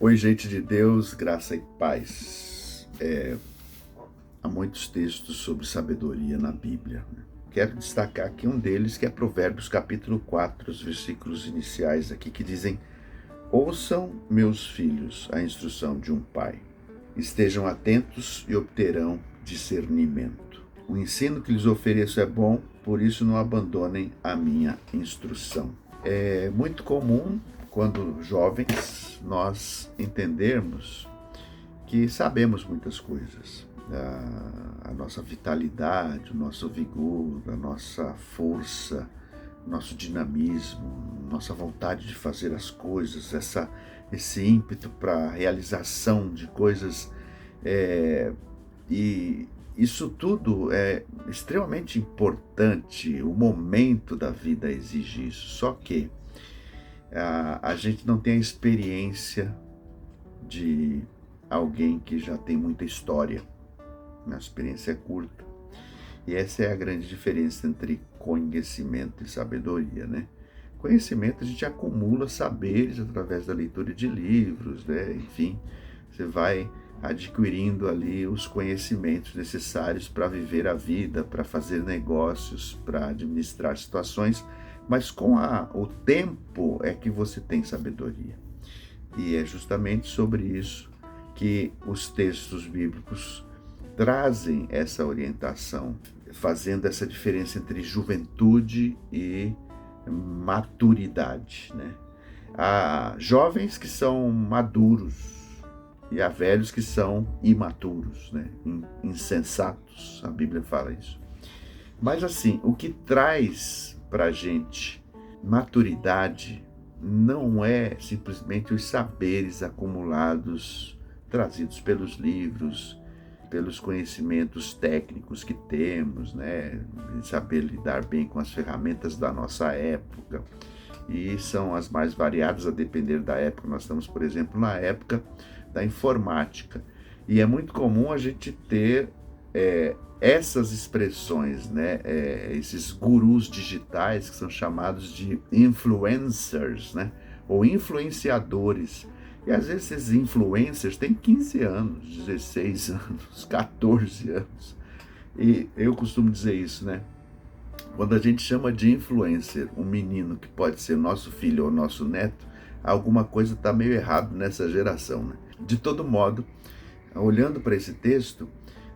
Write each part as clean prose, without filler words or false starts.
Oi, gente de Deus, graça e paz. Há muitos textos sobre sabedoria na Bíblia. Quero destacar aqui um deles, que é Provérbios capítulo 4, os versículos iniciais aqui, que dizem: Ouçam, meus filhos, a instrução de um pai. Estejam atentos e obterão discernimento. O ensino que lhes ofereço é bom, por isso não abandonem a minha instrução. É muito comum, quando jovens, nós entendermos que sabemos muitas coisas. A nossa vitalidade, o nosso vigor, a nossa força, nosso dinamismo, nossa vontade de fazer as coisas, esse ímpeto para a realização de coisas, e isso tudo é extremamente importante. O momento da vida exige isso, só que a gente não tem a experiência de alguém que já tem muita história. A experiência é curta. E essa é a grande diferença entre conhecimento e sabedoria, né? Conhecimento, a gente acumula saberes através da leitura de livros, né? Enfim, você vai adquirindo ali os conhecimentos necessários para viver a vida, para fazer negócios, para administrar situações, mas com o tempo é que você tem sabedoria. E é justamente sobre isso que os textos bíblicos trazem essa orientação, fazendo essa diferença entre juventude e maturidade, né? Há jovens que são maduros e há velhos que são imaturos, né? Insensatos, a Bíblia fala isso. Mas assim, o que traz para a gente maturidade não é simplesmente os saberes acumulados, trazidos pelos livros, pelos conhecimentos técnicos que temos, né? Saber lidar bem com as ferramentas da nossa época. E são as mais variadas a depender da época. Nós estamos, por exemplo, na época da informática. E é muito comum a gente ter essas expressões, né? Esses gurus digitais que são chamados de influencers, né? Ou influenciadores. E às vezes esses influencers têm 15 anos, 16 anos, 14 anos. E eu costumo dizer isso, né? Quando a gente chama de influencer um menino que pode ser nosso filho ou nosso neto, alguma coisa está meio errado nessa geração, né? De todo modo, olhando para esse texto,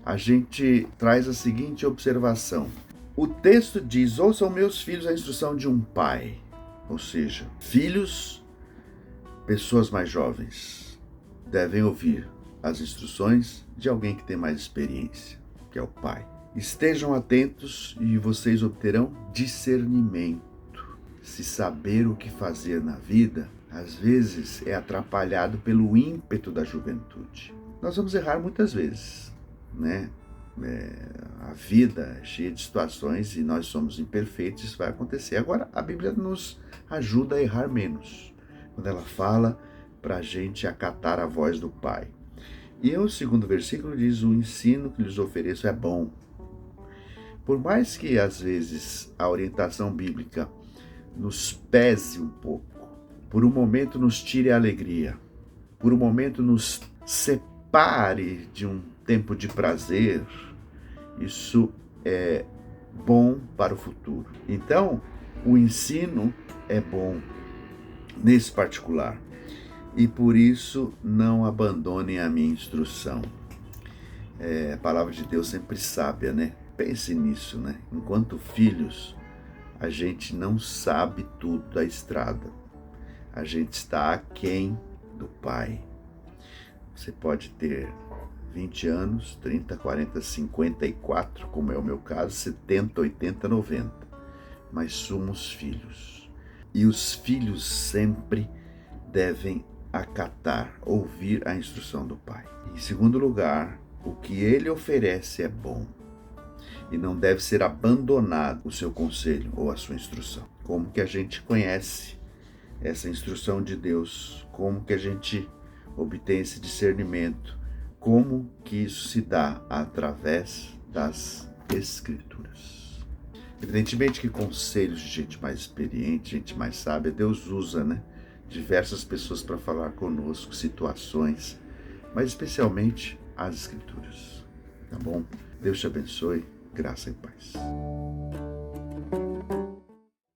a gente traz a seguinte observação. O texto diz: ouçam meus filhos a instrução de um pai. Ou seja, filhos, pessoas mais jovens, devem ouvir as instruções de alguém que tem mais experiência, que é o pai. Estejam atentos e vocês obterão discernimento. Se saber o que fazer na vida, às vezes é atrapalhado pelo ímpeto da juventude. Nós vamos errar muitas vezes, né? A vida é cheia de situações e nós somos imperfeitos, isso vai acontecer. Agora, a Bíblia nos ajuda a errar menos, quando ela fala para a gente acatar a voz do Pai. E o segundo versículo diz: o ensino que lhes ofereço é bom. Por mais que às vezes a orientação bíblica nos pese um pouco, por um momento nos tire a alegria, por um momento nos separe de um tempo de prazer, isso é bom para o futuro. Então, o ensino é bom nesse particular, e por isso não abandonem a minha instrução. A palavra de Deus sempre sábia, né? Pense nisso, né? Enquanto filhos, a gente não sabe tudo da estrada. A gente está aquém do Pai. Você pode ter 20 anos, 30, 40, 54, como é o meu caso, 70, 80, 90. Mas somos filhos. E os filhos sempre devem acatar, ouvir a instrução do Pai. Em segundo lugar, o que ele oferece é bom e não deve ser abandonado o seu conselho ou a sua instrução. Como que a gente conhece essa instrução de Deus? Como que a gente obtém esse discernimento? Como que isso se dá? Através das Escrituras. Evidentemente que conselhos de gente mais experiente, gente mais sábia, Deus usa, né? diversas pessoas para falar conosco, situações, mas especialmente as Escrituras. Tá bom? Deus te abençoe, graça e paz.